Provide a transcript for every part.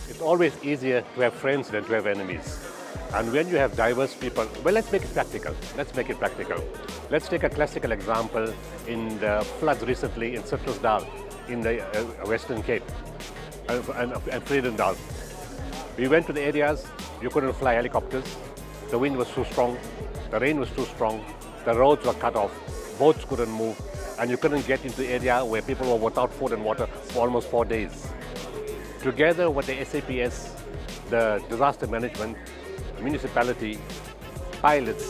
It's always easier to have friends than to have enemies. And when you have diverse people, well, let's make it practical. Let's make it practical. Let's take a classical example in the floods recently in Citrusdal in the Western Cape and Vredendal. We went to the areas, you couldn't fly helicopters. The wind was too strong, the rain was too strong, the roads were cut off, boats couldn't move, and you couldn't get into the area where people were without food and water for almost 4 days. Together with the SAPS, the disaster management, municipality, pilots,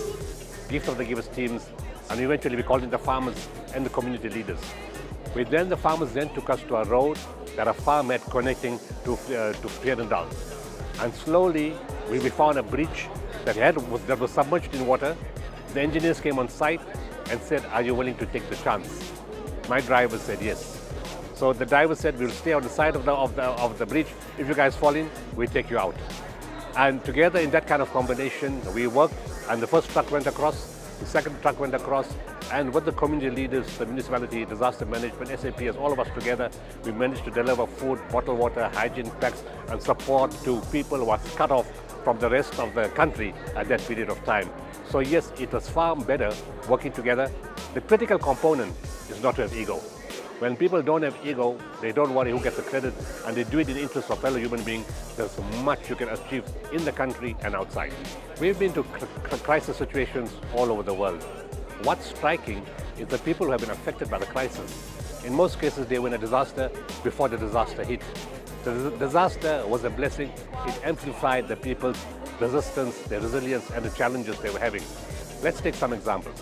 gift of the givers teams, and eventually we called in the farmers and the community leaders. The farmers then took us to a road that a farm had connecting to Vredendal. And slowly we found a bridge that was submerged in water. The engineers came on site and said, "Are you willing to take the chance?" My driver said yes. So the driver said, "We'll stay on the side of the bridge. If you guys fall in, we'll take you out." And together in that kind of combination, we worked, and the first truck went across, the second truck went across, and with the community leaders, the municipality, disaster management, SAPS, all of us together, we managed to deliver food, bottled water, hygiene packs, and support to people who were cut off from the rest of the country at that period of time. So yes, it was far better working together. The critical component is not to have ego. When people don't have ego, they don't worry who gets the credit, and they do it in the interest of fellow human beings. There's much you can achieve in the country and outside. We've been to crisis situations all over the world. What's striking is the people who have been affected by the crisis. In most cases, they were in a disaster before the disaster hit. The disaster was a blessing. It amplified the people's resistance, their resilience, and the challenges they were having. Let's take some examples.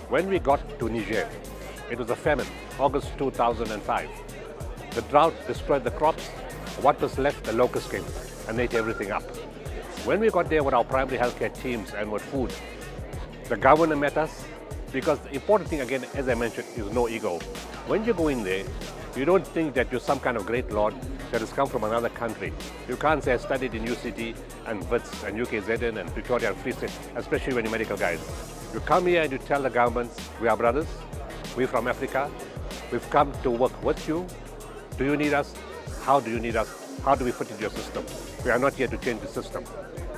When we got to Niger, it was a famine, August 2005. The drought destroyed the crops. What was left, the locusts came and ate everything up. When we got there with our primary healthcare teams and with food, the governor met us, because the important thing, again, as I mentioned, is no ego. When you go in there, you don't think that you're some kind of great lord that has come from another country. You can't say I studied in UCT and WITS and UKZN and Pretoria and Free State, especially when you're medical guys. You come here and you tell the government, we are brothers, we're from Africa, we've come to work with you. Do you need us? How do you need us? How do we fit into your system? We are not here to change the system.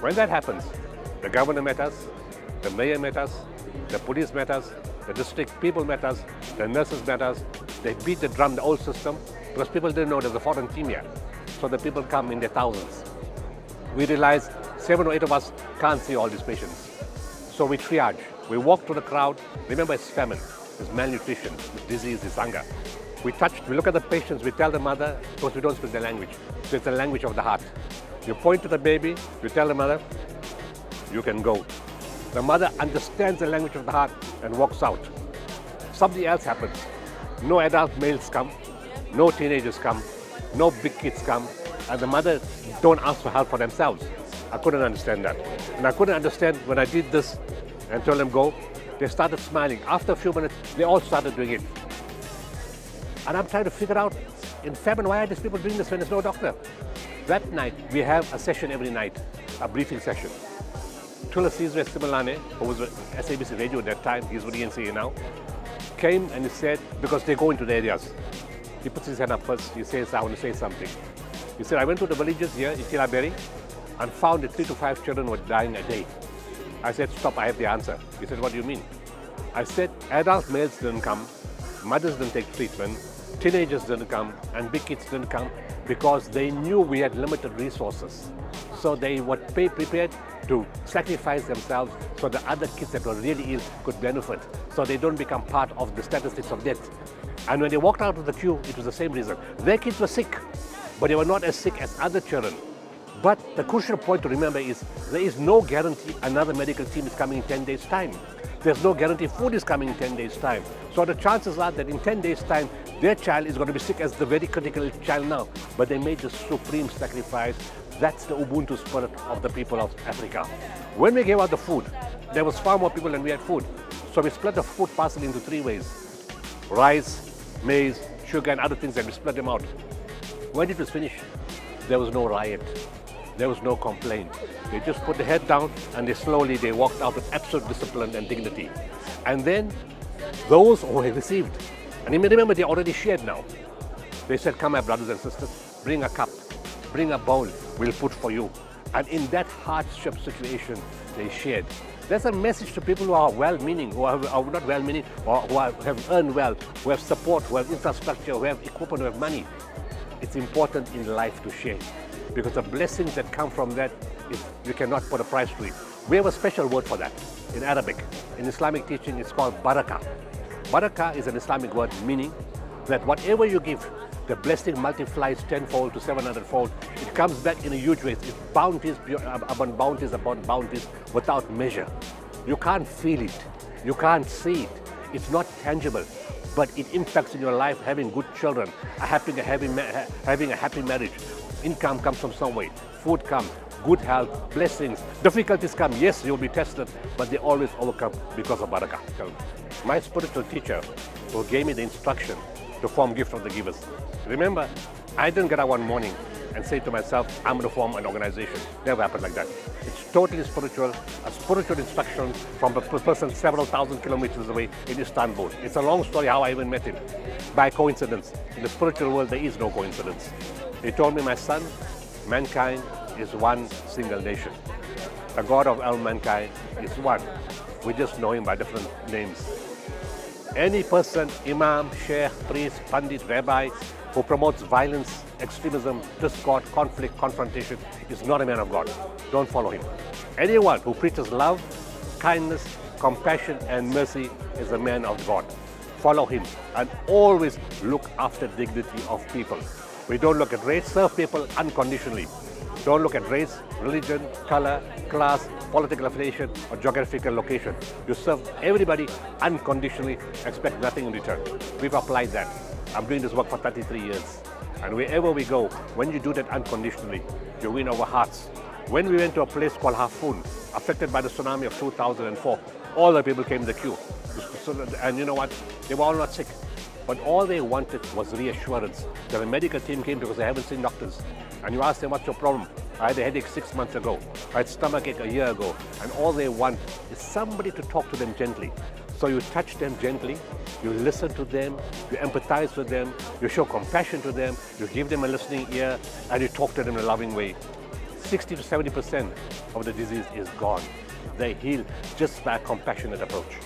When that happens, the governor met us, the mayor met us, the police met us, the district people met us, the nurses met us. They beat the drum, the old system, because people didn't know there's a foreign team here. So the people come in their thousands. We realized 7 or 8 of us can't see all these patients. So we triage. We walk through the crowd. Remember, it's famine, it's malnutrition, it's disease, it's hunger. We look at the patients, we tell the mother, because we don't speak the language. So it's the language of the heart. You point to the baby, you tell the mother, you can go. The mother understands the language of the heart and walks out. Something else happens. No adult males come, no teenagers come, no big kids come, and the mother don't ask for help for themselves. I couldn't understand that. And I couldn't understand when I did this and told them go, they started smiling. After a few minutes, they all started doing it. And I'm trying to figure out, in famine, why are these people doing this when there's no doctor? That night, we have a session every night, a briefing session. Thulasizwe Simelane, who was with SABC Radio at that time, he's with ENCA now, came and he said, because they go into the areas, he puts his hand up first, he says, I want to say something. He said, I went to the villages here in Tilaberi and found that 3 to 5 children were dying a day. I said, stop, I have the answer. He said, what do you mean? I said, adult males didn't come, mothers didn't take treatment, teenagers didn't come, and big kids didn't come because they knew we had limited resources. So they were prepared to sacrifice themselves so the other kids that were really ill could benefit, so they don't become part of the statistics of death. And when they walked out of the queue, it was the same reason. Their kids were sick, but they were not as sick as other children. But the crucial point to remember is there is no guarantee another medical team is coming in 10 days' time. There's no guarantee food is coming in 10 days' time. So the chances are that in 10 days' time, their child is going to be sick as the very critical child now. But they made the supreme sacrifice. That's the Ubuntu spirit of the people of Africa. When we gave out the food, there was far more people than we had food. So we split the food parcel into 3 ways. Rice, maize, sugar, and other things, and we split them out. When it was finished, there was no riot. There was no complaint. They just put the head down and they walked out with absolute discipline and dignity. And then those who had received, and you may remember they already shared now. They said, come my brothers and sisters, bring a cup. bring a bowl, we'll put for you. And in that hardship situation, they shared. There's a message to people who are well-meaning, who are not well-meaning, or who have earned well, who have support, who have infrastructure, who have equipment, who have money. It's important in life to share, because the blessings that come from that, you cannot put a price to it. We have a special word for that in Arabic. In Islamic teaching, it's called barakah. Barakah is an Islamic word meaning that whatever you give, the blessing multiplies tenfold to 700-fold. It comes back in a huge way. It's bounties upon bounties upon bounties without measure. You can't feel it. You can't see it. It's not tangible, but it impacts in your life, having good children, having a happy marriage. Income comes from some way. Food comes. Good health, blessings, difficulties come. Yes, you'll be tested, but they always overcome because of barakah. My spiritual teacher who gave me the instruction to form gift of the givers. Remember, I didn't get up one morning and say to myself, I'm going to form an organization. Never happened like that. It's totally spiritual, a spiritual instruction from a person several thousand kilometers away in Istanbul. It's a long story how I even met him. By coincidence. In the spiritual world, there is no coincidence. He told me, my son, mankind is one single nation. The God of all mankind is one. We just know him by different names. Any person, imam, sheikh, priest, pandit, rabbi, who promotes violence, extremism, discord, conflict, confrontation, is not a man of God. Don't follow him. Anyone who preaches love, kindness, compassion, and mercy is a man of God. Follow him and always look after dignity of people. We don't look at race, serve people unconditionally. Don't look at race, religion, color, class, political affiliation, or geographical location. You serve everybody unconditionally, expect nothing in return. We've applied that. I'm doing this work for 33 years. And wherever we go, when you do that unconditionally, you win over hearts. When we went to a place called Hafun, affected by the tsunami of 2004, all the people came in the queue. And you know what? They were all not sick. But all they wanted was reassurance that a medical team came because they haven't seen doctors. And you ask them, what's your problem? I had a headache 6 months ago. I had stomachache a year ago. And all they want is somebody to talk to them gently. So you touch them gently, you listen to them, you empathize with them, you show compassion to them, you give them a listening ear, and you talk to them in a loving way. 60 to 70% of the disease is gone. They heal just by a compassionate approach.